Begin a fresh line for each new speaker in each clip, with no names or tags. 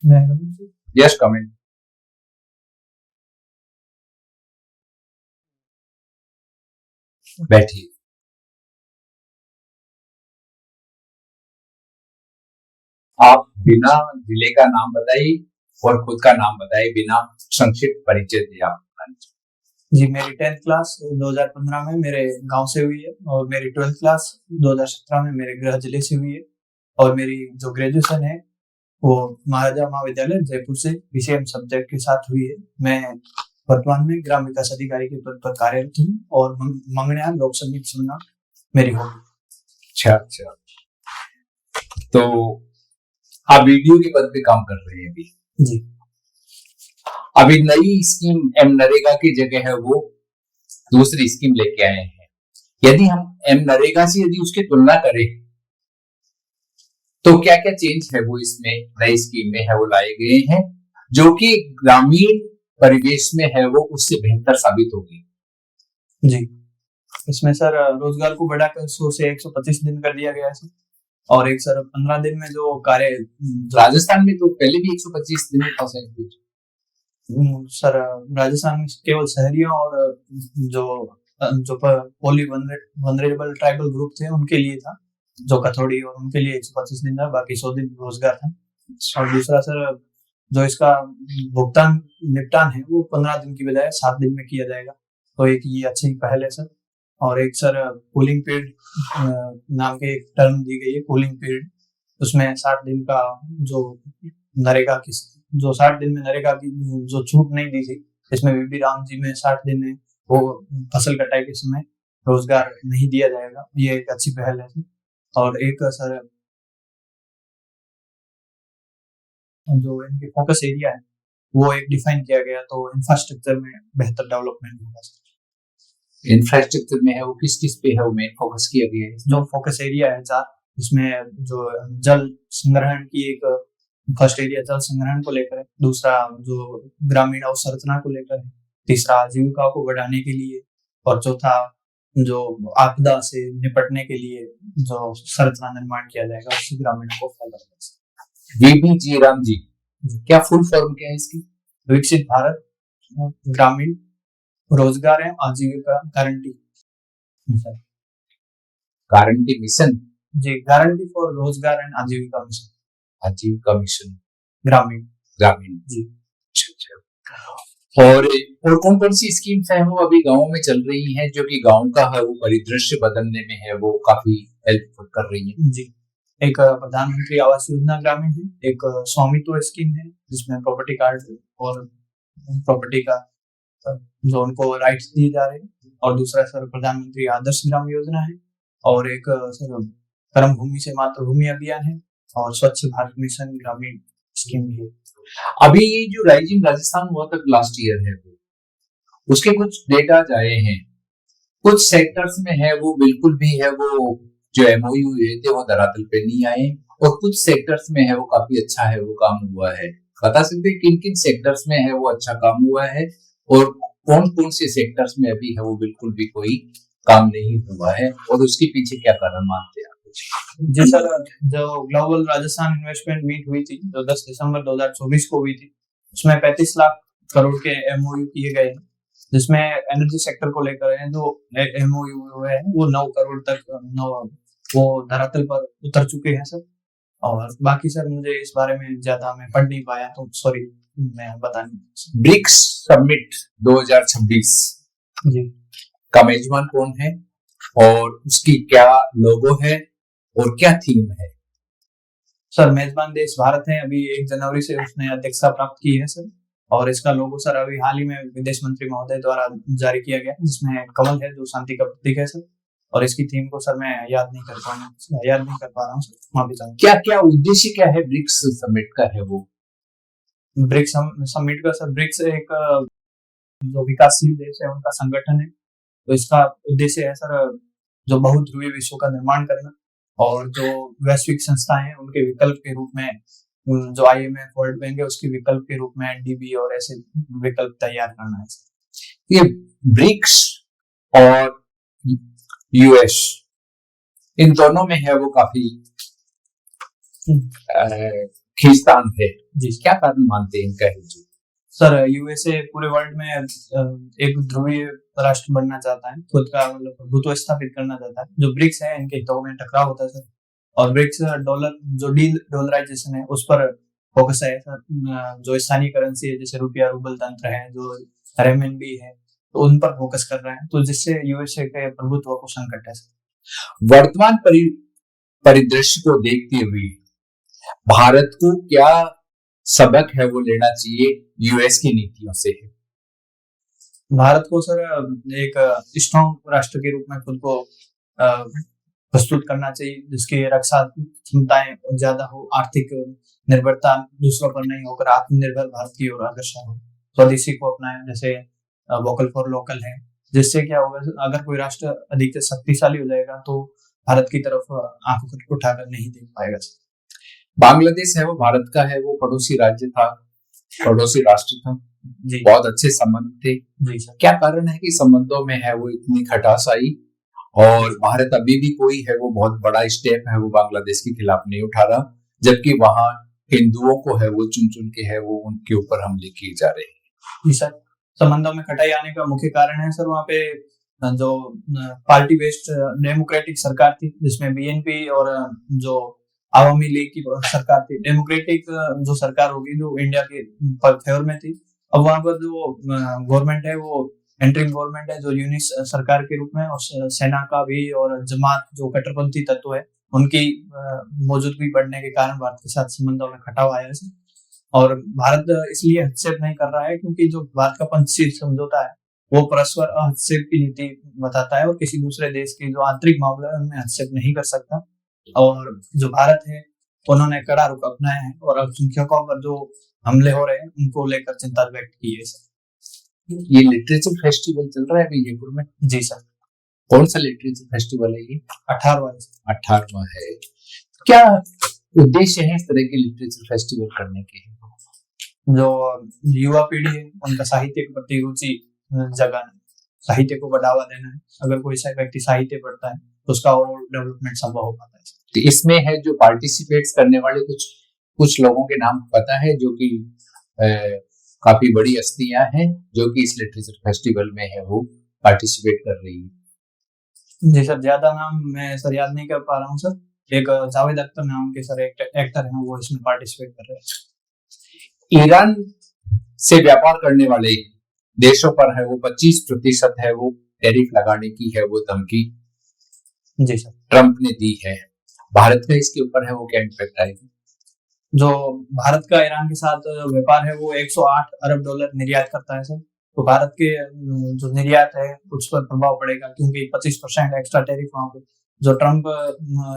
मैं
yes comment. बैठिए। आप बिना जिले का नाम बताइए और खुद का नाम बताइए, बिना संक्षिप्त परिचय दिए आप।
जी, मेरी 10th क्लास 2015 में मेरे गांव से हुई है और मेरी 12th क्लास 2017 में मेरे गृह जिले से हुई है और मेरी जो ग्रेजुएशन है वो महाराजा महाविद्यालय जयपुर से बीसीएम सब्जेक्ट के साथ हुई है। मैं वर्तमान में ग्राम विकास अधिकारी के पद पर कार्यरत हूँ और मंगनिया लोक संगीत सुनना मेरी हॉबी।
अच्छा, तो आप वीडियो के पद पे काम कर रहे हैं अभी?
जी।
अभी नई स्कीम एम नरेगा की जगह है वो दूसरी स्कीम लेके आए हैं। यदि हम एम नरेगा से यदि उसकी तुलना करें तो क्या क्या चेंज है वो इसमें नई स्कीम में है वो लाए गए हैं जो कि ग्रामीण परिवेश में है वो उससे बेहतर साबित होगी।
जी, इसमें सर रोजगार को बढ़ाकर 100 से 125 दिन कर दिया गया है सर, और एक सर 15 दिन में जो कार्य
राजस्थान में तो पहले भी 125 दिन था
सर। राजस्थान में केवल शहरियों और जो पोली वनरेबल ट्राइबल ग्रुप थे उनके लिए था, जो कथोड़ी और उनके लिए 125 दिन था, बाकी 100 दिन रोजगार था। और दूसरा सर जो इसका भुगतान निपटान है वो 15 दिन की बजाय 7 दिन में किया जाएगा, तो एक ये अच्छी पहल है सर। और एक सर कूलिंग पीरियड नाम के एक टर्म दी गई है, कूलिंग पीरियड, उसमें 60 दिन का जो नरेगा की जो 60 दिन में नरेगा की जो छूट नहीं दी थी, इसमें बीबी राम जी में 60 दिन में वो फसल कटाई के समय रोजगार नहीं दिया जाएगा, ये एक अच्छी पहल है। और एक सर जो इनके फोकस एरिया है वो एक डिफाइन किया गया, तो इंफ्रास्ट्रक्चर में बेहतर डेवलपमेंट होगा सर।
इंफ्रास्ट्रक्चर में है वो किस किस पे है वो मेन फोकस किया गया है?
जो फोकस एरिया है चार, इसमें जो जल संग्रहण की एक फर्स्ट एरिया जल संग्रहण को लेकर है, दूसरा जो ग्रामीण अवसंरचना को लेकर है, तीसरा आजीविका को बढ़ाने के लिए, और चौथा जो आपदा से निपटने के लिए जो संरचना निर्माण किया जाएगा उससे ग्रामीणों को फायदा होगा।
वीबीजी राम जी, क्या फुल फॉर्म क्या है इसकी?
विकसित भारत ग्रामीण रोजगार एवं आजीविका गारंटी मिशन।
Guarantee mission?
जी, गारंटी फॉर रोजगार एंड आजीविका मिशन।
आजीविका मिशन
ग्रामीण
ग्रामीण
जी।
और कौन कौन सी स्कीम्स हैं वो अभी गाँव में चल रही हैं जो कि गाँव का है वो परिदृश्य बदलने में है वो काफी हेल्प कर रही है?
जी, एक प्रधानमंत्री आवास योजना ग्रामीण है, एक स्वामित्व स्कीम है जिसमें प्रॉपर्टी कार्ड और प्रॉपर्टी का जो उनको राइट्स दिए जा रहे हैं, और दूसरा सर प्रधानमंत्री आदर्श ग्राम योजना है, और एक सर कर्म भूमि से मातृभूमि अभियान है, और स्वच्छ भारत मिशन ग्रामीण स्कीम भी है।
अभी ये जो राइजिंग राजस्थान हुआ था लास्ट ईयर है वो उसके कुछ डेटा आए हैं, कुछ सेक्टर्स में है वो बिल्कुल भी है वो जो एमओयू हुए थे वो धरातल पे नहीं आए, और कुछ सेक्टर्स में है वो काफी अच्छा है वो काम हुआ है। बता सकते हैं किन किन सेक्टर्स में है वो अच्छा काम हुआ है और कौन कौन से सेक्टर्स में अभी है वो बिल्कुल भी कोई काम नहीं हुआ है और उसके पीछे क्या कारण मानते हैं?
जी सर, जो ग्लोबल राजस्थान इन्वेस्टमेंट मीट हुई थी जो 10 दिसंबर 2024 को हुई थी, उसमें 35 लाख करोड़ के एमओयू किए गए, जिसमें एनर्जी सेक्टर को लेकर है जो एमओयू है वो 9 करोड़ तक वो धरातल पर उतर चुके हैं सर। और बाकी सर मुझे इस बारे में ज्यादा मैं पढ़ नहीं पाया, तो सॉरी, मैं बता नहीं।
ब्रिक्स समिट 2026
जी
का मेजबान कौन है और उसकी क्या लोगो है और क्या थीम है?
सर मेजबान देश भारत है, अभी 1 जनवरी से उसने अध्यक्षता प्राप्त की है सर, और इसका लोगो सर अभी हाल ही में विदेश मंत्री महोदय द्वारा जारी किया गया, जिसमें कमल है जो शांति का प्रतीक है सर, और इसकी थीम को सर मैं याद नहीं कर पा रहा हूँ सर, माफी चाहूंगा।
क्या क्या उद्देश्य क्या है ब्रिक्स समिट का है वो?
ब्रिक्स समिट का सर, ब्रिक्स एक जो विकासशील देश है उनका संगठन है, तो इसका उद्देश्य है सर जो बहुध्रुवीय विश्व का निर्माण करना, और जो वैश्विक संस्थाएं हैं उनके विकल्प के रूप में जो आईएमएफ वर्ल्ड बैंक है उसके विकल्प के रूप में एनडीबी और ऐसे विकल्प तैयार करना है।
ये ब्रिक्स और यूएस इन दोनों में है वो काफी खींचतान है
जी
क्या कारण मानते हैं इनका है जो?
सर, यूएसए पूरे वर्ल्ड में एक ध्रुवीय राष्ट्र बनना चाहता है, खुद का मतलब प्रभुत्व स्थापित करना चाहता है। जो ब्रिक्स है इनके हितों में टकराव होता है सर, और ब्रिक्स डॉलर जो डी डॉलराइजेशन है उस पर फोकस है सर। जो स्थानीय करेंसी है जैसे रुपया रूबल तंत्र है, जो रेमनबी है, तो उन पर फोकस कर रहे हैं, तो जिससे यूएसए के प्रभुत्व को संकट है सर।
वर्तमान परिदृश्य को देखते हुए भारत को क्या सबक है वो लेना चाहिए यूएस की नीतियों से?
भारत को सर एक स्ट्रॉन्ग राष्ट्र के रूप में खुद को प्रस्तुत करना चाहिए, जिसकी रक्षा क्षमताएं ज्यादा हो, आर्थिक निर्भरता दूसरों पर नहीं होकर आत्मनिर्भर भारत की ओर अग्रसर हो, स्वदेशी को अपनाएं, जैसे वोकल फॉर लोकल है। जिससे क्या होगा, अगर कोई राष्ट्र अधिक शक्तिशाली हो जाएगा तो भारत की तरफ आंख उठाकर नहीं देख पाएगा।
बांग्लादेश है वो भारत का है, वो पड़ोसी राज्य था, पड़ोसी राष्ट्र था
जी,
बहुत अच्छे संबंध थे
जी सर।
क्या कारण है कि संबंधों में है वो इतनी खटास आई और भारत अभी भी कोई है वो बहुत बड़ा स्टेप है वो बांग्लादेश के खिलाफ नहीं उठा रहा, जबकि वहां हिंदुओं को है वो चुन चुन के है वो उनके ऊपर हमले किए जा रहे हैं?
जी सर, संबंधों में खटाई आने का मुख्य कारण है सर वहाँ पे जो पार्टी बेस्ड डेमोक्रेटिक सरकार थी, जिसमें बीएनपी और जो आवामी लीग की सरकार थी। डेमोक्रेटिक जो सरकार होगी जो इंडिया के फेवर में थी, अब वहां पर जो गवर्नमेंट है वो एंट्रिंग गवर्नमेंट है जो यूनिट सरकार के रूप में, और सेना का भी और जमात जो कट्टरपंथी तत्व है उनकी मौजूदगी बढ़ने के कारण भारत के साथ संबंधों में खटाव आया है। और भारत इसलिए हस्तक्षेप नहीं कर रहा है क्योंकि जो भारत का पंचशील समझौता है वो परस्पर हस्तक्षेप की नीति बताता है और किसी दूसरे देश के जो आंतरिक मामले है उनमें हस्तक्षेप नहीं कर सकता। और जो भारत है उन्होंने कड़ा रुख अपनाया है और अल्पसंख्यकों पर जो हमले हो रहे हैं उनको लेकर चिंता व्यक्त की है सर।
ये लिटरेचर फेस्टिवल चल रहा है अभी जयपुर में?
जी सर।
कौन सा लिटरेचर फेस्टिवल है ये?
18वां
है। क्या उद्देश्य है इस तरह के लिटरेचर फेस्टिवल करने के?
जो युवा पीढ़ी है उनका साहित्य के प्रति रुचि जगाना, साहित्य को बढ़ावा देना है। अगर कोई व्यक्ति साहित्य पढ़ता है तो उसका ओवरऑल डेवलपमेंट संभव हो पाता है।
तो इसमें है जो पार्टिसिपेट्स करने वाले कुछ लोगों के नाम पता है जो कि काफी बड़ी हस्तियां हैं जो कि इस लिटरेचर फेस्टिवल में है वो पार्टिसिपेट कर रही है?
जी सर, ज्यादा नाम मैं सर याद नहीं कर पा रहा हूँ सर। एक जावेद अख्तर नाम के सर एक्टर हैं वो इसमें पार्टिसिपेट कर रहे हैं।
ईरान से व्यापार करने वाले देशों पर है वो 25% है वो टैरिफ लगाने की है वो धमकी
जी सर
ट्रंप ने दी है। भारत का इसके ऊपर है वो क्या इम्पैक्ट आएगा?
जो भारत का ईरान के साथ व्यापार है वो 108 अरब डॉलर निर्यात करता है सर। तो भारत के जो निर्यात है उस पर प्रभाव पड़ेगा क्योंकि 25% एक्स्ट्रा टैरिफ वहां पे जो ट्रंप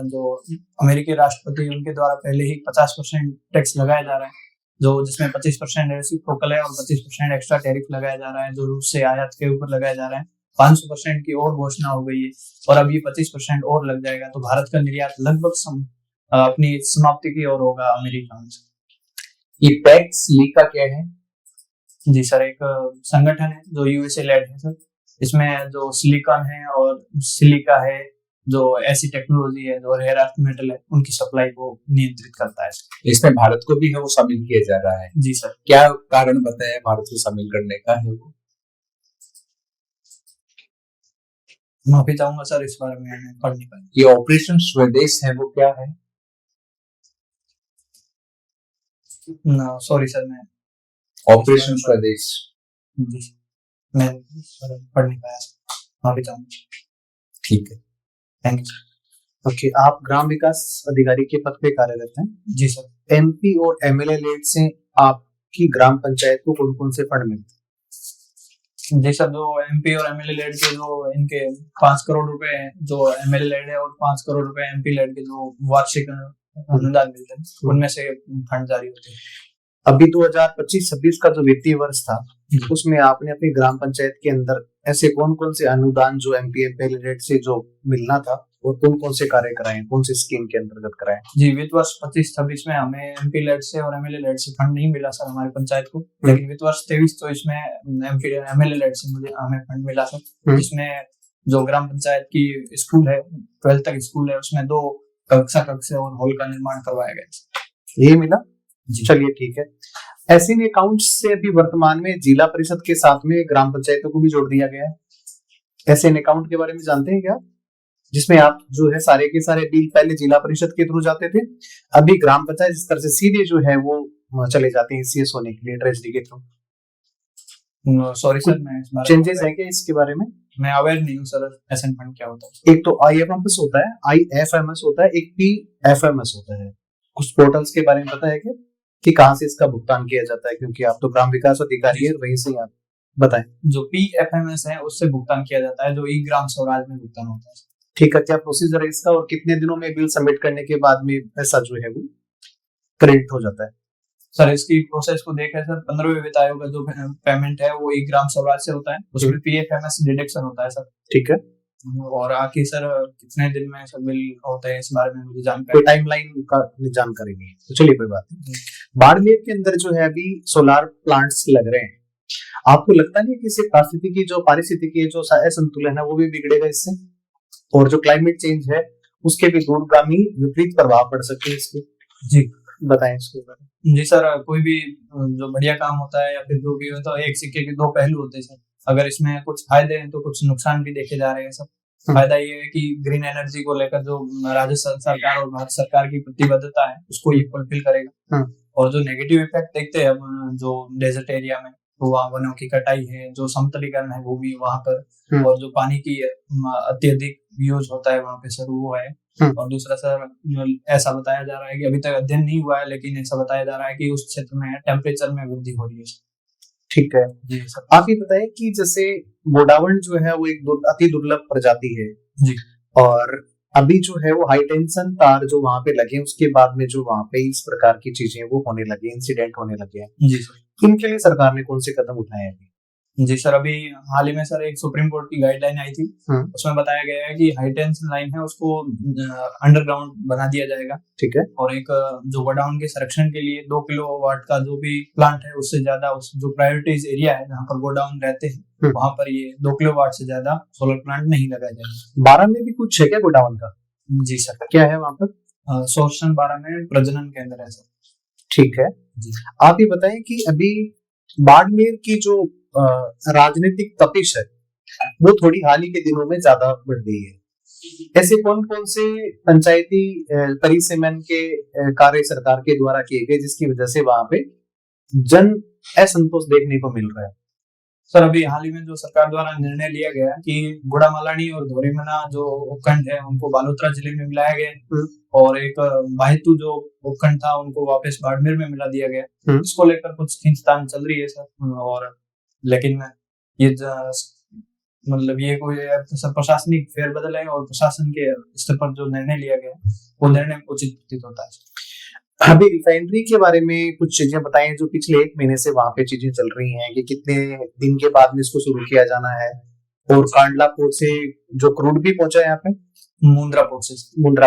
जो अमेरिकी राष्ट्रपति उनके द्वारा पहले ही 50% टैक्स लगाया जा रहा है, जो जिसमें 25% रेसिप्रोकल है और 25% एक्स्ट्रा टैरिफ लगाया जा रहा है जो रूस से आयात के ऊपर लगाया जा रहा है। 500% की और घोषणा हो गई है और अब ये 25% और लग जाएगा, तो भारत का निर्यात लगभग अपनी समाप्ति की ओर होगा अमेरिका में।
ये पैक्स लीका क्या है?
जी सर, एक संगठन है जो यूएसए लेड है सर। इसमें जो सिलिकॉन है और सिलिका है, जो ऐसी टेक्नोलॉजी है जो रेयर अर्थ मेटल है, उनकी सप्लाई को नियंत्रित करता है।
इसमें भारत को भी है वो शामिल किया जा रहा है?
जी सर।
क्या कारण बताया भारत को शामिल करने का है वो?
माफी चाहूंगा सर, इस बारे में पढ़ नहीं पाया।
ये ऑपरेशन स्वदेश है वो क्या है?
सॉरी सर, मैं
ऑपरेशन स्वदेश
जी मैं पढ़ नहीं पाया, माफी चाहूंगा।
ठीक है,
थैंक यू।
ओके, आप ग्राम विकास अधिकारी के पद पे कार्यरत हैं?
जी सर।
एमपी और एमएलए लेड से आपकी ग्राम पंचायत को कौन कौन से फंड मिलते हैं?
जी सर, जो एमपी और एमएलए लेड के जो इनके 5 करोड़ रुपए जो एमएलए लेड है और 5 करोड़ रुपए एमपी लेड के जो वार्षिक अनुदान मिलते हैं उनमें से फंड जारी होते हैं।
अभी 2025-26 का जो वित्तीय वर्ष था उसमें आपने अपनी ग्राम पंचायत के अंदर ऐसे कौन कौन से अनुदान जो एमपी एमएलए लेड से जो मिलना था और कौन कौन से कार्य कराए, कौन से स्कीम के अंतर्गत कराए?
जी, वित्त वर्ष 25-26 में हमें एमपी लेड से और एमएलए लेड से फंड नहीं मिला सर हमारी पंचायत को, लेकिन वित्त वर्ष 23-24 में एमपी एमएलए लेड से हमें फंड मिला सर, जिसमें जो ग्राम पंचायत की स्कूल है 12th तक स्कूल है उसमें 2 कक्षा और हॉल का निर्माण करवाया गया।
ये मिला?
जी।
चलिए ठीक है। एसिन अकाउंट्स से अभी वर्तमान में जिला परिषद के साथ में ग्राम पंचायतों को भी जोड़ दिया गया है। एसिन अकाउंट के बारे में जानते हैं क्या? जिसमें आप जो है सारे के सारे बिल पहले जिला परिषद के थ्रू जाते थे, अभी ग्राम पंचायत स्तर से सीधे जो है वो चले जाते हैं सीएस होने के लिए ट्रेजरी के थ्रू।
सॉरी सर, मैं इस बारे
चेंजेस है क्या इसके बारे में?
मैं अवेयर नहीं हूँ सर, एसेंट फंड क्या होता है।
एक तो आईएफएमएस होता है, आईएफएमएस होता है, एक पीएफएमएस होता है। कुछ पोर्टल्स के बारे में पता है क्या कि कहाँ से इसका भुगतान किया जाता है? क्योंकि आप तो ग्राम विकास अधिकारी है, वहीं से आप बताएं।
जो पीएफएमएस है उससे भुगतान किया जाता है, जो ई ग्राम स्वराज में भुगतान होता है।
ठीक है, क्या प्रोसीजर है इसका और कितने दिनों में बिल सबमिट करने के बाद में पैसा जो है वो क्रेडिट हो जाता है?
सर इसकी प्रोसेस को देखें सर, 15वें वित्त आयोग का जो पेमेंट है वो ई ग्राम स्वराज से होता है, उसमें पीएफएमएस डिडक्शन होता है सर।
ठीक है,
और आखिर सर कितने दिन में सब बिल होते हैं इस बारे में मुझे जानकारी,
कोई टाइमलाइन का जानकारी नहीं है, तो चलिए कोई बात नहीं। बाड़मेर के अंदर जो है अभी सोलार प्लांट्स लग रहे हैं, आपको लगता नहीं कि इससे पारिस्थितिकी जो असंतुलन है वो भी बिगड़ेगा इससे, और जो क्लाइमेट चेंज है उसके भी दूरगामी विपरीत प्रभाव पड़ सकते हैं इसके?
जी
बताएं इसके बारे में।
जी सर, कोई भी जो बढ़िया काम होता है या फिर जो भी होता है, एक सिक्के के दो पहलू होते हैं सर। अगर इसमें कुछ फायदे हैं तो कुछ नुकसान भी देखे जा रहे हैं सर। फायदा ये है कि ग्रीन एनर्जी को लेकर जो राजस्थान सरकार और भारत सरकार की प्रतिबद्धता है उसको ये फुलफिल करेगा। और जो नेगेटिव इफेक्ट देखते हैं हम जो डेजर्ट एरिया में, तो वहाँ वनों की कटाई है, जो समतलीकरण है वो भी वहाँ पर, और जो पानी की अत्यधिक यूज होता है वहाँ पे सर वो है। और दूसरा सर, ऐसा बताया जा रहा है कि अभी तक अध्ययन नहीं हुआ है, लेकिन ऐसा बताया जा रहा है कि उस क्षेत्र में टेम्परेचर में वृद्धि हो रही है।
ठीक है
जी सर।
आप ये बताएं कि जैसे गोडावण जो है वो एक अति दुर्लभ प्रजाति है
जी,
और अभी जो है वो हाई टेंशन तार जो वहां पे लगे, उसके बाद में जो वहां पे इस प्रकार की चीजें वो होने लगी, इंसिडेंट होने लगे हैं,
जी सर।
इनके लिए सरकार ने कौन से कदम उठाए हैं?
जी सर, अभी हाल ही में सर एक सुप्रीम कोर्ट की गाइडलाइन आई थी, उसमें बताया गया है कि हाई टेंशन लाइन है उसको अंडरग्राउंड बना दिया जाएगा।
ठीक है,
और एक जो गोडाउन के संरक्षण के लिए 2 किलोवाट का जो भी प्लांट है उससे ज्यादा, उस जो प्रायोरिटीज एरिया है जहाँ पर गोडाउन रहते हैं वहां पर ये 2 किलोवाट से ज्यादा सोलर प्लांट नहीं लगाया जाएगा।
12 में भी कुछ है क्या गोडाउन का?
जी सर।
क्या है वहां पर?
सोर्सन 12 में प्रजनन केंद्र है सर।
ठीक है
जी।
आप ये बताएं कि अभी बाड़मेर की जो राजनीतिक तपिश है वो थोड़ी हाल ही के दिनों में ज्यादा बढ़ गई है। ऐसे कौन कौन से पंचायती परिसीमन के कार्य सरकार के द्वारा किए गए जिसकी वजह से वहां पे जन असंतोष देखने को मिल रहा है?
सर अभी हाल ही में जो सरकार द्वारा निर्णय लिया गया कि गुड़ामालानी और धोरीमना जो उपखंड है उनको बालोतरा जिले में मिलाया गया, और एक बाहितू जो उपखंड था उनको वापस बाड़मेर में मिला दिया गया। इसको लेकर कुछ खींचतान चल रही है सर, और लेकिन ये मतलब ये कोई प्रशासनिक फेरबदल है, और प्रशासन के स्तर पर जो निर्णय लिया गया वो निर्णय उचित प्रतीत होता है।
अभी रिफाइनरी के बारे में कुछ चीजें बताएं जो पिछले 1 महीने से वहां पे चीजें चल रही हैं कि कितने दिन के बाद में इसको शुरू किया जाना है, और कांडला पोर्ट से जो क्रूड भी पहुंचा है यहाँ पे
मुंद्रा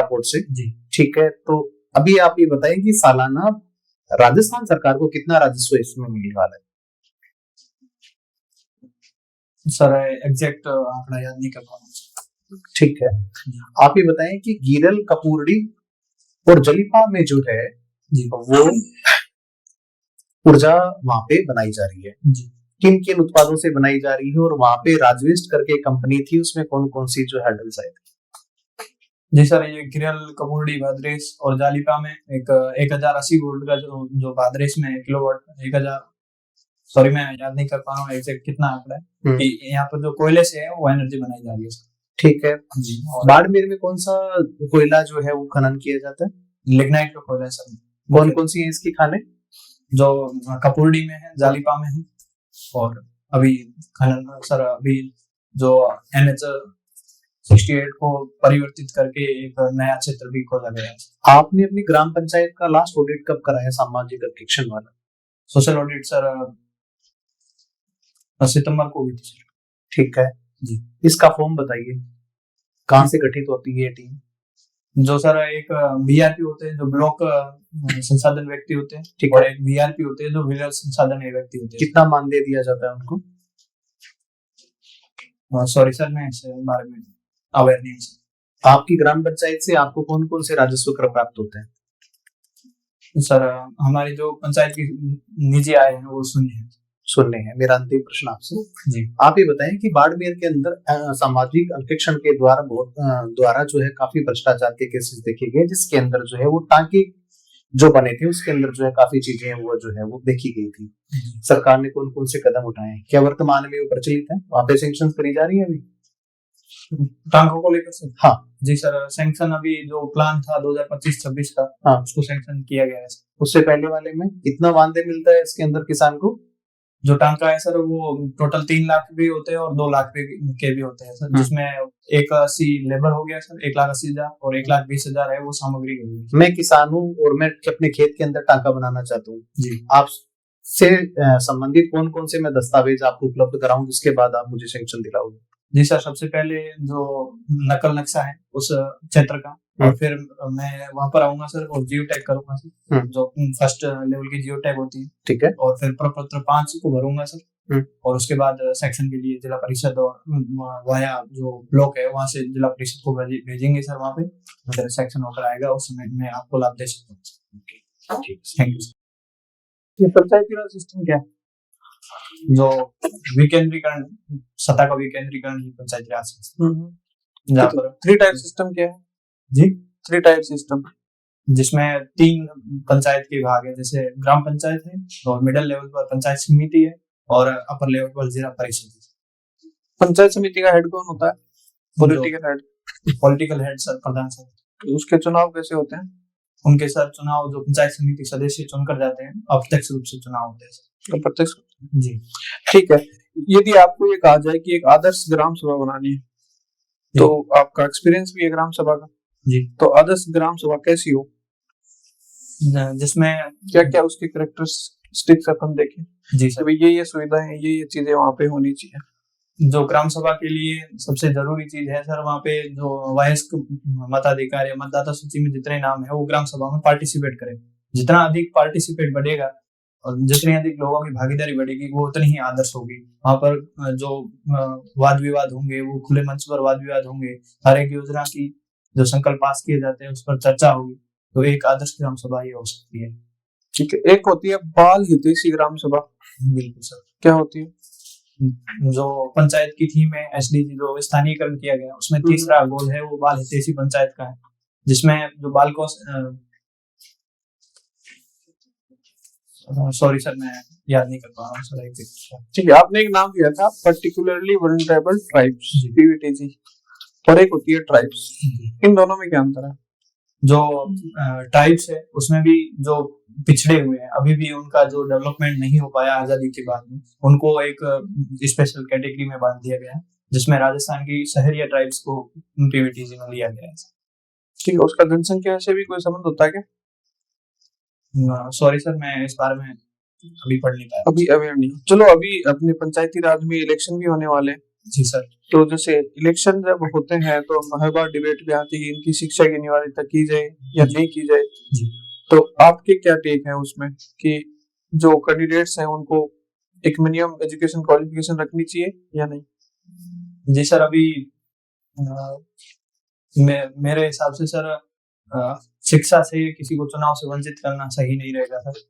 पोर्ट से। जी
ठीक है, तो अभी आप ये बताएं कि सालाना राजस्थान सरकार को कितना राजस्व इसमें मिलने वाला है?
सर एग्जैक्ट आंकड़ा याद नहीं कर पा रहा।
ठीक है, आप ये बताएं कि गीरल, कपूरडी और जलीपा में जो है वो ऊर्जा वहां पे बनाई जा रही है, किन किन उत्पादों से बनाई जा रही है, और वहां पे राजवेस्ट करके कंपनी थी, उसमें कौन कौन सी जो हैंडल्स आए थे?
जी सर, ये गिरल, कपूरडी, भाद्रेस और जालिपा में एक 1080 वोल्ट का जो भाद्रेस में किलोवाट 1000, सॉरी मैं याद नहीं कर पा रहा हूँ एग्जैक्ट कितना आंकड़ा है, कि यहाँ पर जो कोयले से है वो एनर्जी बनाई जा रही है।
ठीक है, बाड़मेर में कौन सा कोयला जो है वो खनन किया जाता है?
लिग्नाइट का कोयला सर।
कौन कौन सी है इसकी खाने?
जो कपूरडी में है, जालिपा में है, और अभी खनन सर अभी जो NH-68 को परिवर्तित करके एक नया क्षेत्र भी खोला गया है।
आपने अपनी ग्राम पंचायत का लास्ट ऑडिट कब कराया, सामाजिक अंकेक्षण वाला?
सोशल ऑडिट सर सितंबर को हुई थी सर।
ठीक है जी, इसका फॉर्म बताइए, कहाँ से गठित होती है टीम?
जो सर एक BRP होते हैं जो ब्लॉक संसाधन व्यक्ति होते हैं,
ठीक
और
है,
एक BRP होते हैं जो विलेज संसाधन व्यक्ति होते हैं।
कितना मानदेय दिया जाता है उनको?
सॉरी सर, मैं इस बारे में अवेयर नहीं हूं।
आपकी ग्राम पंचायत से आपको कौन कौन से राजस्व कर प्राप्त होते हैं?
सर हमारी जो पंचायत की निजी आय है वो
सुनने हैं। मेरा अंतिम प्रश्न आपसे,
जी
आप ये बताएं कि बाड़मेर के अंदर सामाजिक अंकेक्षण के द्वारा जो है काफी भ्रष्टाचार के केसेस देखे गए, जिसके अंदर जो है वो टांके जो बने थे उसके अंदर जो है काफी चीजें वो जो है वो देखी गई थी। सरकार ने कौन कौन से कदम उठाए हैं, क्या वर्तमान में वो प्रचलित है, वहाँ पे सैंक्शन करी जा रही है अभी?
टांकों को लेकर सर?
हाँ
जी सर, सैंक्शन अभी जो प्लान था 2025-26 का,
हाँ,
उसको सैंक्शन किया गया है।
उससे पहले वाले में कितना मानदेय मिलता है इसके अंदर किसान को?
जो टांका है सर वो टोटल 3 लाख भी होते हैं और 2 लाख के भी होते हैं सर, जिसमें 1,80,000 लेबर हो गया सर, 1,80,000 और 1,20,000 है वो सामग्री हो गई।
मैं किसान हूँ और मैं अपने खेत के अंदर टांका बनाना चाहता हूँ
जी,
आप से संबंधित कौन कौन से मैं दस्तावेज आपको उपलब्ध कराऊं जिसके बाद आप मुझे सैंक्शन दिलाओगे?
जी सर, सबसे पहले जो नकल नक्शा है उस क्षेत्र का, और फिर मैं वहां पर आऊंगा सर और जियो टैग करूंगा सर, जो फर्स्ट लेवल की जियो टैग होती है,
ठीक है।
और फिर प्रपत्र 5 को भरूंगा सर, और उसके बाद सेक्शन के लिए जिला परिषद और वाया जो ब्लॉक है वहां से जिला परिषद को भेजेंगे सर, वहां पे फिर सेक्शन होकर आएगा, उस समय में आपको लाभ दे सकता हूँ। Thank you sir. ये पंचायती राज सिस्टम क्या है? जो विकेंद्रीकरण, सत्ता का विकेंद्रीकरण ही पंचायती राज सिस्टम। जहाँ पर
3 टायर सिस्टम क्या है
जी?
3 टायर सिस्टम,
जिसमें 3 पंचायत के भाग है, जैसे ग्राम पंचायत है, और मिडिल लेवल पर पंचायत समिति है, और अपर लेवल पर जिला परिषद है।
पंचायत समिति का हेड कौन होता है?
पॉलिटिकल हेड सर, प्रधान सर।
तो उसके चुनाव कैसे होते हैं?
उनके सर चुनाव जो पंचायत समिति सदस्य चुनकर जाते हैं, अप्रत्यक्ष रूप से चुनाव होते हैं।
प्रत्यक्ष?
जी
ठीक है। यदि आपको ये कहा जाए कि एक आदर्श ग्राम सभा बनानी है, तो आपका एक्सपीरियंस भी है ग्राम सभा का
जी,
तो आदर्श ग्राम सभा कैसी हो,
जिसमें
क्या क्या उसके कैरेक्टरिस्टिक्स अपन देखें
जी सर,
ये सुविधाएं हैं, ये चीजें वहाँ पे होनी चाहिए।
जो ग्राम सभा के लिए सबसे जरूरी चीज है सर, वहाँ पे जो वयस्क मताधिकारी, मतदाता सूची में जितने नाम है वो ग्राम सभा में पार्टिसिपेट करें। जितना अधिक पार्टिसिपेट बढ़ेगा और जितनी अधिक लोगों की भागीदारी बढ़ेगी, वो उतनी ही आदर्श होगी। वहाँ पर जो वाद विवाद होंगे वो खुले मंच पर वाद विवाद होंगे, हर एक योजना की जो संकल्प पास किए जाते हैं उस पर चर्चा होगी, तो एक आदर्श ग्राम सभा ये हो सकती है।
ठीक है। एक होती है बाल हितैषी ग्राम सभा।
बिल्कुल सर।
क्या होती है?
जो पंचायत की थीम है एसडीजी जो स्थानीयकरण किया गया, उसमें तीसरा गोल है वो बाल हितैषी पंचायत का है, जिसमें जो बालकों सॉरी सर मैं याद नहीं कर पा रहा हूँ सर।
ठीक है, आपने एक नाम दिया था पर्टिकुलरली वल्नरेबल ट्राइब्स, पीवीटीजी, और एक होती है ट्राइब्स। इन दोनों में क्या अंतर है?
जो ट्राइब्स है उसमें भी जो पिछड़े हुए हैं, अभी भी उनका जो डेवलपमेंट नहीं हो पाया आजादी के बाद में, उनको एक स्पेशल कैटेगरी में बांट दिया गया है, जिसमें राजस्थान की शहरिया ट्राइब्स को पीवीटीजी में लिया गया है।
ठीक है, उसका जनसंख्या से भी कोई संबंध होता है क्या?
सॉरी सर मैं इस बारे में अभी पढ़ नहीं पाया,
अभी अवेयर नहीं। चलो, अभी अपने पंचायती राज में इलेक्शन भी होने वाले हैं।
जी सर।
तो जैसे इलेक्शन जब होते हैं तो हर बार डिबेट भी आती है इनकी शिक्षा की अनिवार्यता की जाए या नहीं की जाए
जी।
तो आपके क्या टेक है उसमें कि जो कैंडिडेट्स हैं उनको एक मिनिमम एजुकेशन क्वालिफिकेशन रखनी चाहिए या नहीं?
जी सर, अभी मेरे हिसाब से सर शिक्षा से किसी को चुनाव से वंचित करना सही नहीं रहेगा सर,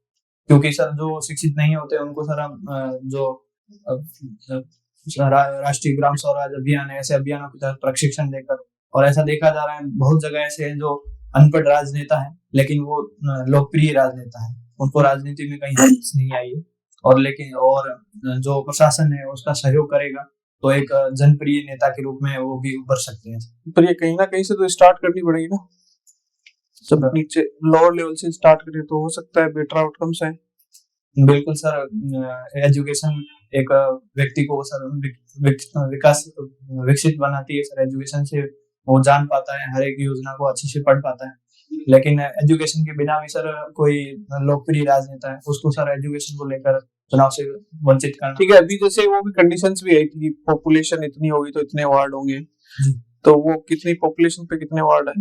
क्योंकि सर जो शिक्षित नहीं होते उनको सर जो राष्ट्रीय ग्राम स्वराज अभियान है, ऐसे अभियानों के तहत प्रशिक्षण देकर, और ऐसा देखा जा रहा है बहुत जगह ऐसे हैं जो अनपढ़ राजनेता है लेकिन वो लोकप्रिय राजनेता है, उनको राजनीति में कहीं नहीं आई है, और जो प्रशासन है उसका सहयोग करेगा तो एक जनप्रिय नेता के रूप में वो भी उभर सकते हैं।
पर ये कहीं ना कहीं से तो स्टार्ट करनी पड़ेगी ना, जब नीचे लोअर लेवल से स्टार्ट करें तो हो सकता है बेटर आउटकम्स हैं।
बिल्कुल सर, एजुकेशन एक व्यक्ति को सर विकसित बनाती है सर, एजुकेशन से वो जान पाता है, हर एक योजना को अच्छे से पढ़ पाता है, लेकिन एजुकेशन के बिना भी सर कोई लोकप्रिय राजनेता है उसको सर एजुकेशन को लेकर चुनाव से वंचित करना।
ठीक है, अभी जैसे वो भी कंडीशंस भी आई थी, पॉपुलेशन इतनी होगी तो इतने वार्ड होंगे, तो वो कितनी पॉपुलेशन पे कितने वार्ड है?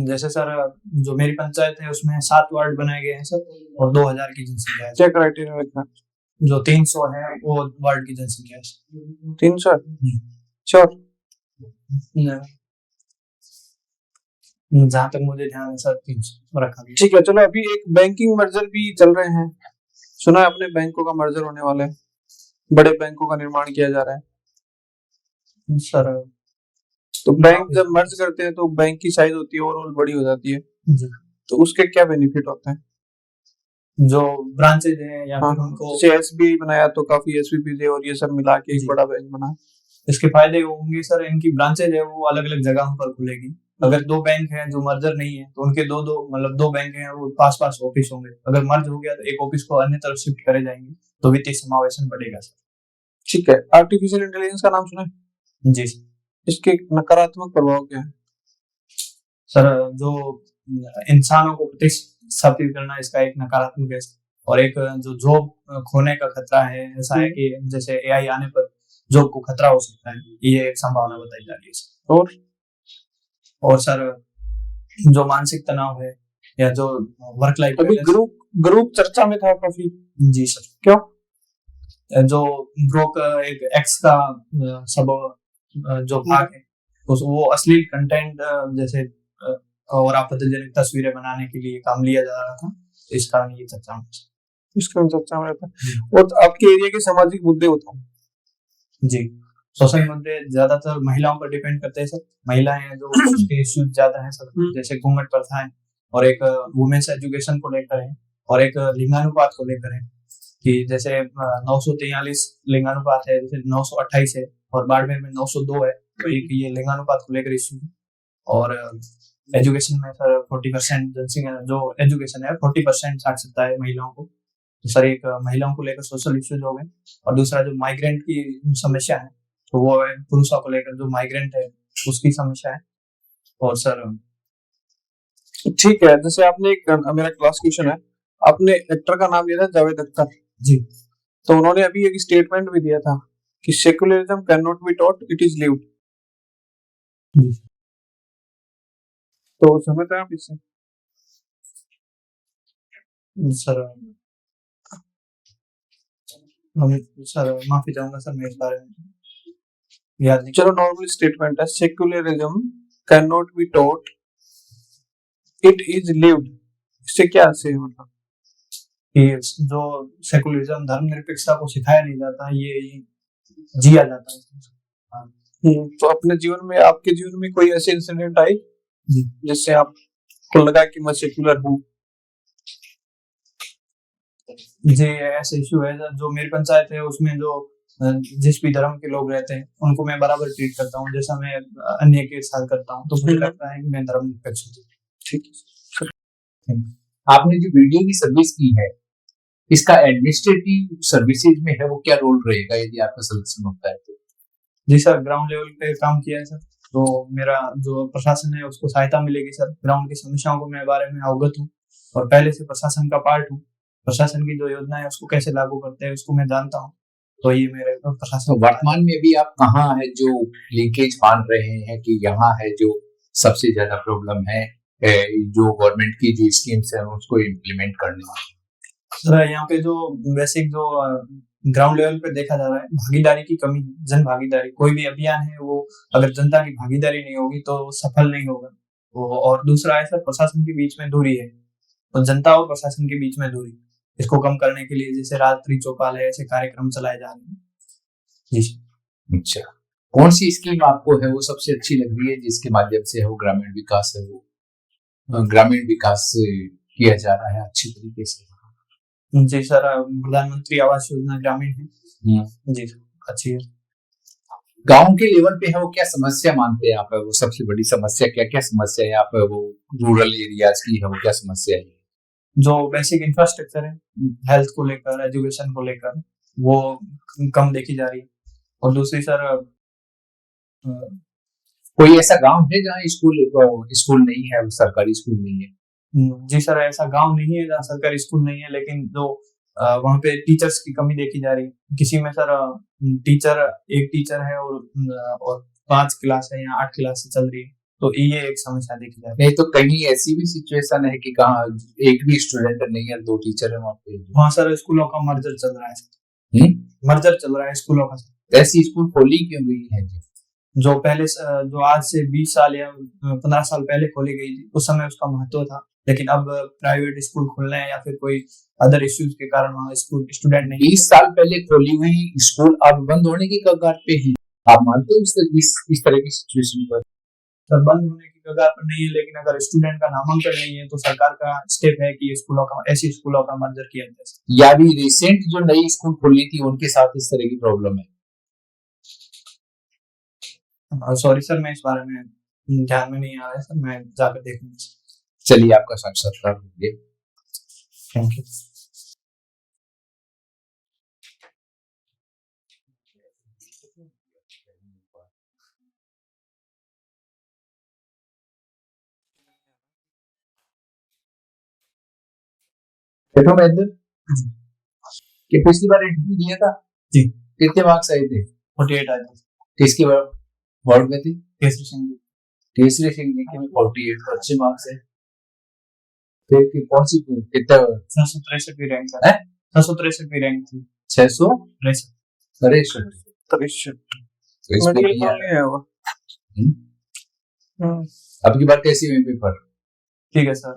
जैसे सर जो मेरी पंचायत है उसमें 7 वार्ड बनाए गए हैं सर, और 2000 की जनसंख्या है।
क्या क्राइटेरिया रखना?
जो 300 है वो वार्ड की जनसंख्या है।
300? श्योर?
जहाँ तक मुझे ध्यान है सर 300 रखा गया।
ठीक है, चलो अभी एक बैंकिंग मर्जर भी चल रहे हैं, सुना है अपने बैंकों का मर्जर होने वाला है, बड़े बैंकों का निर्माण किया जा रहा है
सर
तो बैंक जब मर्ज करते हैं तो बैंक की साइज होती है ओवरऑल बड़ी हो जाती है,
जी,
तो उसके क्या बेनिफिट होते हैं?
जो ब्रांचेज हैं या
हाँ,
फिर उनको
जैसे एसबीआई बनाया तो काफी एसवीपी थे और ये सब मिला के एक
जी।
बड़ा बैंक बना।
इसके फायदे होंगे सर, इनकी ब्रांचेज है वो अलग अलग जगहों पर खुलेगी। अगर दो बैंक हैं जो मर्जर नहीं है तो उनके दो दो मतलब दो बैंक हैं वो पास पास ऑफिस होंगे। अगर मर्ज हो गया तो एक ऑफिस को अन्य तरफ शिफ्ट करे जाएंगे, तो वित्तीय समावेशन बढ़ेगा सर।
ठीक है, आर्टिफिशियल इंटेलिजेंस का नाम सुना है?
जी सर।
इसके नकारात्मक प्रभाव क्या है?
सर जो इंसानों को प्रतिस्थापित करना इसका एक नकारात्मक है, और एक जो जॉब खोने का खतरा है, ऐसा है कि जैसे एआई आने पर जॉब को खतरा हो सकता है, ये एक संभावना बताई जा रही है सर। और सर जो मानसिक तनाव है या जो वर्क लाइफ
अभी ग्रुप चर्चा में था काफी।
जी सर।
क्यों?
जो ग्रुप एक एक्स का सब जो भाग है वो अश्लील कंटेंट जैसे और आपत्तिजनक तस्वीरें बनाने के लिए काम लिया जा रहा था, इस कारण ये चर्चा में
इसका चर्चा में रहता है। और आपके एरिया के सामाजिक मुद्दे बताओ।
जी, सोशल मुद्दे ज्यादातर महिलाओं पर डिपेंड करते हैं सर। महिलाएं हैं जो उसके इश्यूज ज्यादा हैं सर, जैसे घूंघट प्रथा है, और एक वुमेन्स एजुकेशन को लेकर है, और एक लिंगानुपात को लेकर है कि जैसे 943 लिंगानुपात है, जैसे 928 है, और बाड़मेर में 902 है, तो एक ये लिंगानुपात को लेकर इश्यू है। और एजुकेशन में सर 40% जनसंख्या जो एजुकेशन है 40% साक्षरता है महिलाओं को, तो सर एक महिलाओं को लेकर सोशल इश्यूज हो गए। और दूसरा जो माइग्रेंट की समस्या है तो वो है पुरुषों को लेकर, जो माइग्रेंट है उसकी समस्या है। और सर
ठीक है, जैसे आपने एक मेरा क्लास क्वेश्चन है, आपने एक्टर का नाम लिया था जावेद अख्तर
जी,
तो उन्होंने अभी एक स्टेटमेंट भी दिया था कि secularism can not be taught, it is lived.
जी
तो समझते हैं आप इससे?
सर हम सर माफी चाहूंगा सर, मैं इस बारे में याद नहीं।
चलो, नॉर्मल स्टेटमेंट है, secularism can not be taught, it is lived. इससे क्या से मतलब
कि जो सेकुलरिज्म धर्मनिरपेक्षता को सिखाया नहीं जाता, ये जिया जाता है।
तो अपने जीवन में, आपके जीवन में कोई ऐसे इंसिडेंट आई
जी,
जिससे आपको लगा कि मैं सेकुलर हूँ?
जी ऐसे इशू है जो मेरी पंचायत है उसमें जो जिस भी धर्म के लोग रहते हैं उनको मैं बराबर ट्रीट करता हूँ, जैसा मैं अन्य के साथ करता हूँ, तो मुझे लगता है कि मैं धर्मनिरपेक्ष हूँ।
ठीक है।
आपने जो वीडियो की सर्विस की है, इसका एडमिनिस्ट्रेटिव सर्विसेज में है वो क्या रोल रहेगा यदि आपका सिलेक्शन होता है तो?
जी सर, ग्राउंड लेवल पे काम किया है सर, तो मेरा जो प्रशासन है उसको सहायता मिलेगी सर। ग्राउंड की समस्याओं को मैं बारे में अवगत हूँ और पहले से प्रशासन का पार्ट हूँ। प्रशासन की जो योजना है उसको कैसे लागू करते हैं उसको मैं जानता हूँ, तो ये मेरे प्रशासन।
वर्तमान में भी आप कहाँ है जो लिंकेज मान रहे हैं कि यहाँ है जो सबसे ज्यादा प्रॉब्लम है जो गवर्नमेंट की जो स्कीम्स है उसको इम्प्लीमेंट करने में?
सर यहाँ पे जो बेसिक जो ग्राउंड लेवल पे देखा जा रहा है, भागीदारी की कमी है, जन भागीदारी। कोई भी अभियान है वो अगर जनता की भागीदारी नहीं होगी तो सफल नहीं होगा वो। और दूसरा है सर, प्रशासन के बीच में दूरी है, तो जनता और प्रशासन के बीच में दूरी, इसको कम करने के लिए जैसे रात्रि चौपाल है, ऐसे कार्यक्रम चलाए जा रहे हैं। जी
अच्छा, कौन सी स्कीम आपको है वो सबसे अच्छी लग रही है जिसके माध्यम से वो ग्रामीण विकास है वो ग्रामीण विकास किया जा रहा है अच्छी तरीके से?
जी सर, प्रधानमंत्री आवास योजना ग्रामीण है जी, अच्छी है।
गांव के लेवल पे है वो क्या समस्या मानते हैं आप, वो सबसे बड़ी समस्या क्या क्या समस्या है आप वो रूरल एरियाज की है वो क्या समस्या है?
जो बेसिक इंफ्रास्ट्रक्चर है, हेल्थ को लेकर, एजुकेशन को लेकर, वो कम देखी जा रही है। और दूसरी सर
कोई ऐसा गांव है जहाँ स्कूल नहीं है, सरकारी स्कूल नहीं है?
जी सर, ऐसा गांव नहीं है जहाँ सरकारी स्कूल नहीं है, लेकिन जो वहाँ पे टीचर्स की कमी देखी जा रही है। किसी में सर एक टीचर है और 5 क्लास है या 8 क्लास चल रही है, तो ये एक समस्या देखी जा रही है।
नहीं तो कहीं ऐसी भी सिचुएशन है कि कहाँ एक भी स्टूडेंट नहीं है, 2 टीचर है वहाँ पे?
वहाँ सर स्कूलों का मर्जर चल रहा है, मर्जर चल रहा है स्कूलों का।
ऐसी स्कूल खोली क्यों गई है?
जो पहले जो आज से 20 साल या 15 साल पहले खोली गई थी, उस समय उसका महत्व था। लेकिन अब प्राइवेट स्कूल खुल रहे हैं या फिर कोई अदर इश्यूज के कारण वहाँ स्कूल स्टूडेंट नहीं।
20 साल पहले खोली हुई स्कूल अब बंद होने की कगार पे है। आप मानते हो इस तरह की सिचुएशन पर?
सर, बंद होने की कगार पर नहीं है, लेकिन अगर स्टूडेंट का नामांकन नहीं है तो सरकार का स्टेप है कि ऐसी स्कूलों का मर्जर किया जाए।
या भी रिसेंट जो नई स्कूल खुली थी उनके साथ इस तरह की प्रॉब्लम है?
सॉरी सर, मैं इस बारे में ध्यान में नहीं आ रहा है सर, मैं जाकर देखूंगा।
चलिए, आपका साक्षात्कार हो गया।
Thank you.
देखो महेंद्र, कि पिछली बार इंटरव्यू दिया था
जी,
कितने मार्क्स आए थे?
48 आए थे।
किसकी वार्ड में थी?
केसरी सिंह जी।
केसरी सिंह जी के में 48 तो अच्छे मार्क्स है। फिर की कौन सी कितना?
663 रैंक
है?
663 रैंक थी।
663। अरे
तो
इसमें
मेडिकल
नहीं
कॉलेज
आया।
है वो।
अब की बार कैसी हुई पेपर?
ठीक है सर,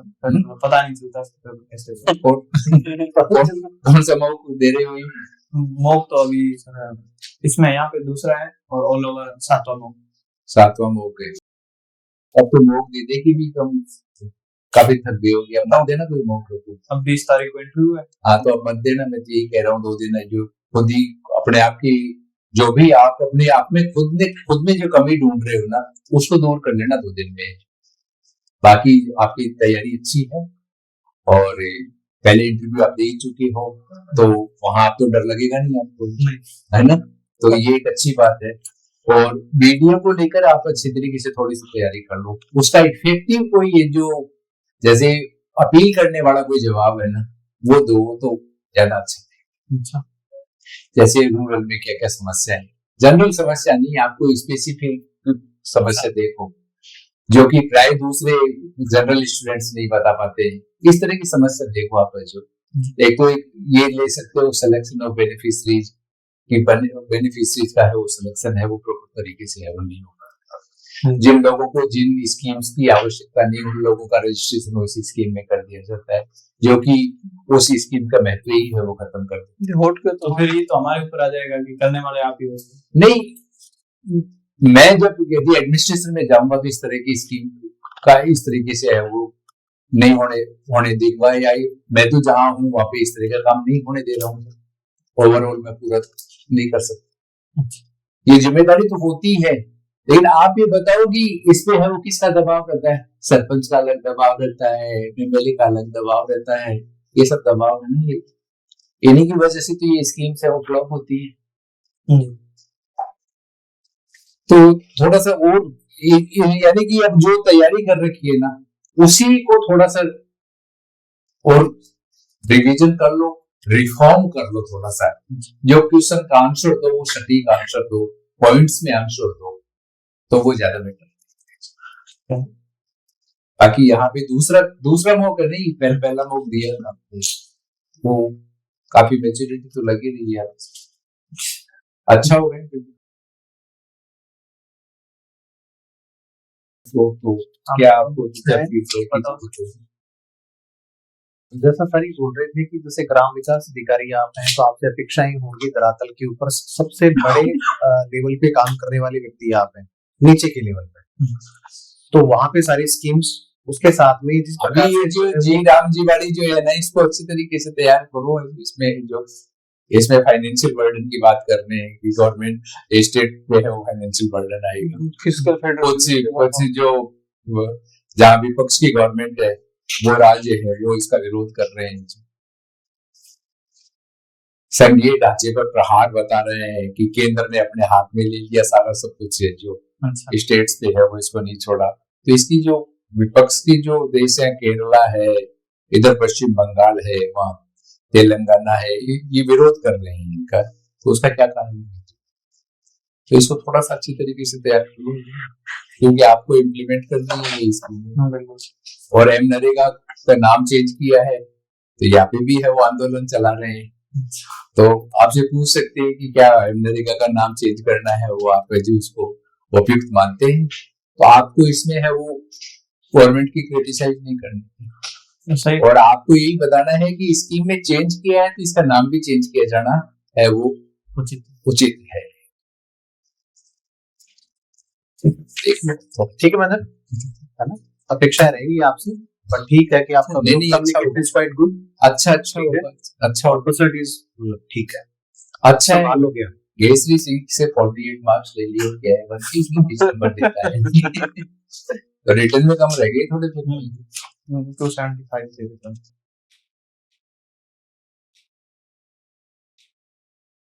पता नहीं चलता कैसे।
कौन सा मौक दे रहे हो?
मॉक तो अभी सर इसमें यहाँ पे दूसरा है और ऑल ओवर 7वां मॉक।
7वां मौक है। अब तो मौक दे देगी भी कम, काफी थक गई होगी। अब मत देना कोई मौक को।
अब 20 तारीख को इंटरव्यू है।
हाँ, तो अब मत देना, मैं तो यही कह रहा हूँ। 2 दिन है जो खुद ही अपने आप की, जो भी आप अपने आप में खुद में जो कमी ढूंढ रहे हो ना, उसको दूर कर लेना 2 दिन में। बाकी आपकी तैयारी अच्छी है और पहले इंटरव्यू आप दे ही चुके हो, तो वहां तो डर लगेगा नहीं आपको, है ना? तो ये एक अच्छी बात है। और वीडियो को लेकर आप अच्छी तरीके से थोड़ी सी तैयारी कर लो। उसका इफेक्टिव कोई ये जो जैसे अपील करने वाला कोई जवाब है ना, वो दो तो ज्यादा अच्छा है। जैसे रूरल में क्या क्या समस्या है, जनरल समस्या नहीं, आपको स्पेसिफिक समस्या देखो जो कि प्राय दूसरे जनरल स्टूडेंट्स नहीं बता पाते हैं। इस तरह की समस्या देखो आप। जो एक तो ये ले सकते हो, सिलेक्शन ऑफ बेनिफिशरीज की बेनिफिशरीज का है वो सिलेक्शन है, वो प्रॉपर तरीके से है वो नहीं होगा। जिन लोगों को जिन स्कीम्स की आवश्यकता नहीं, उन लोगों का रजिस्ट्रेशन उसी स्कीम में कर दिया जाता है, जो कि उस स्कीम का महत्व ही है वो खत्म कर दिया।
तो फिर ये तो हमारे ऊपर आ जाएगा कि करने वाले आप ही हो।
नहीं, मैं जब यदि एडमिनिस्ट्रेशन में जाऊंगा तो इस तरह की स्कीम का इस तरीके से है वो नहीं होने दूंगा, या मैं तो जहां हूँ वहां पे इस तरह का काम नहीं होने दे रहा हूँ। ओवरऑल मैं पूरा नहीं कर सकता, ये जिम्मेदारी तो होती है। लेकिन आप ये बताओ कि इसमें है वो किसका दबाव रहता है? सरपंच का अलग दबाव रहता है, एमएलए का अलग दबाव रहता है, ये सब दबाव है ना, इन्हीं की वजह से तो ये स्कीम्स है वो फ्लॉप होती है। तो थोड़ा सा और यानी कि अब जो तैयारी कर रखी है ना, उसी को थोड़ा सा और रिवीजन कर लो, रिफॉर्म कर लो थोड़ा सा। जो क्वेश्चन का आंसर दो वो सटीक आंसर दो, पॉइंट्स में आंसर दो, तो वो ज्यादा बेटर। बाकी यहाँ पे दूसरा मौका नहीं, पहला मौका दिया था वो काफी मैच्योरिटी तो लगी रही है, अच्छा हो गया। तो क्या आपको
जैसा सर बोल रहे थे कि जैसे ग्राम विकास अधिकारी आप हैं, तो आपसे अपेक्षाएं होंगी धरातल के ऊपर सबसे बड़े लेवल पे काम करने वाले व्यक्ति आप हैं, नीचे के लेवल पे। तो वहां पे सारी स्कीम्स उसके साथ में जिस
प्रकार ये जो जी राम जी वाली जो है ना, इसको अच्छी तरीके से तैयार करो। इसमें फाइनेंशियल बर्डन की बात कर रहे हैं कि गवर्नमेंट स्टेट पे है वो फाइनेंशियल बर्डन आएगा, फिस्कल फेडरल जो जहाँ विपक्ष की गवर्नमेंट है वो राज्य है वो इसका विरोध कर रहे हैं, संघीय ढांचे पर प्रहार बता रहे हैं कि केंद्र ने अपने हाथ में ले लिया सारा सब कुछ है, जो स्टेट्स पे है वो इसको नहीं छोड़ा। तो इसकी जो विपक्ष की जो देश है, केरला है, इधर पश्चिम बंगाल है, वहाँ तेलंगाना है, ये विरोध कर रहे हैं इनका। तो उसका क्या कारण है? तो इसको थोड़ा सा अच्छी तरीके से तैयार करो, क्योंकि आपको इम्प्लीमेंट करनी है इसको। और एम नरेगा का नाम चेंज किया है, तो यहाँ पे भी है वो आंदोलन चला रहे हैं। तो आपसे पूछ सकते हैं कि क्या एम नरेगा का नाम चेंज करना है, वो आप जो उसको उपयुक्त मानते हैं, तो आपको इसमें है वो गवर्नमेंट की क्रिटिसाइज नहीं करनी
सही।
और आपको यही बताना है कि स्कीम में चेंज किया है तो इसका नाम भी चेंज किया जाना है वो उचित है।
ठीक है मैडम, है ना, अपेक्षा रहेगी आपसे, पर ठीक है कि आपका
नहीं, अच्छा
communication is quite good,
अच्छा
ठीक है।
होगा, अच्छा होगा,
opportunities ठीक है,
अच्छा है।
संभाल हो गया।
केसरी सिंह से 48 मार्क्स ले लिए और क्या है, बस 30 नंबर देता है। रिटर्न में कम रह गए थोड़े,
275 से